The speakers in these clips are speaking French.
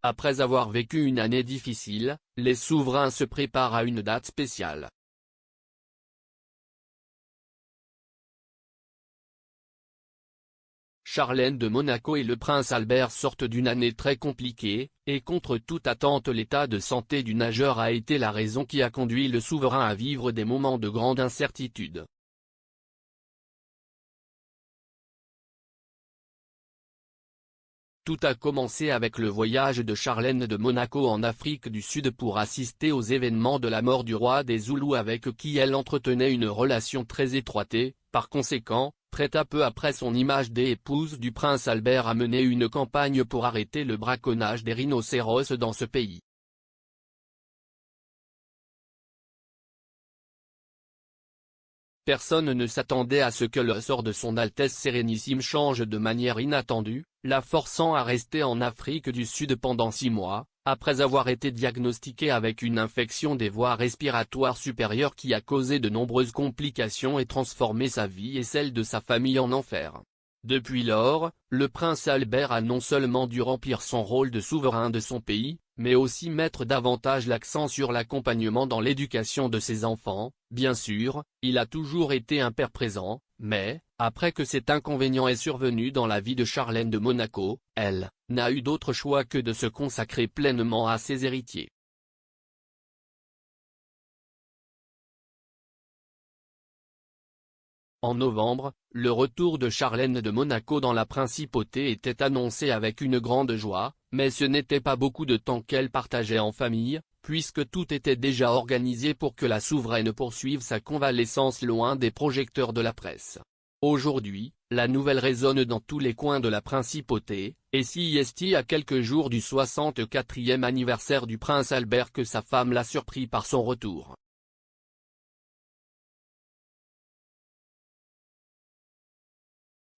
Après avoir vécu une année difficile, les souverains se préparent à une date spéciale. Charlène de Monaco et le prince Albert sortent d'une année très compliquée, et contre toute attente l'état de santé du nageur a été la raison qui a conduit le souverain à vivre des moments de grande incertitude. Tout a commencé avec le voyage de Charlène de Monaco en Afrique du Sud pour assister aux événements de la mort du roi des Zoulous avec qui elle entretenait une relation très étroite et, par conséquent, très peu après son image d'épouse du prince Albert a mené une campagne pour arrêter le braconnage des rhinocéros dans ce pays. Personne ne s'attendait à ce que le sort de son Altesse Sérénissime change de manière inattendue, la forçant à rester en Afrique du Sud pendant 6 mois, après avoir été diagnostiquée avec une infection des voies respiratoires supérieures qui a causé de nombreuses complications et transformé sa vie et celle de sa famille en enfer. Depuis lors, le prince Albert a non seulement dû remplir son rôle de souverain de son pays, mais aussi mettre davantage l'accent sur l'accompagnement dans l'éducation de ses enfants. Bien sûr, il a toujours été un père présent, mais, après que cet inconvénient est survenu dans la vie de Charlène de Monaco, elle n'a eu d'autre choix que de se consacrer pleinement à ses héritiers. En novembre, le retour de Charlène de Monaco dans la principauté était annoncé avec une grande joie, mais ce n'était pas beaucoup de temps qu'elle partageait en famille, puisque tout était déjà organisé pour que la souveraine poursuive sa convalescence loin des projecteurs de la presse. Aujourd'hui, la nouvelle résonne dans tous les coins de la principauté, et s'y est à quelques jours du 64e anniversaire du prince Albert que sa femme l'a surpris par son retour.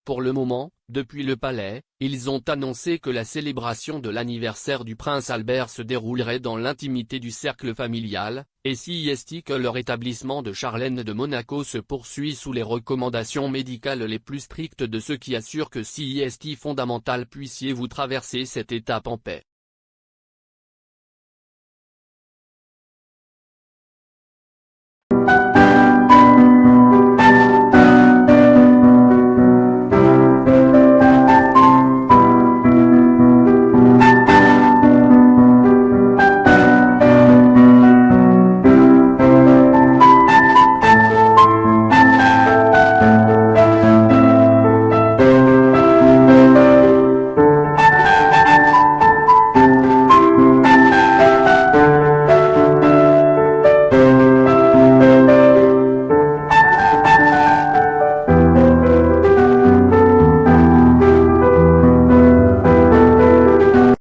Pour le moment, depuis le palais, ils ont annoncé que la célébration de l'anniversaire du prince Albert se déroulerait dans l'intimité du cercle familial, et si que leur établissement de Charlène de Monaco se poursuit sous les recommandations médicales les plus strictes de ceux qui assurent que si fondamental puissiez-vous traverser cette étape en paix.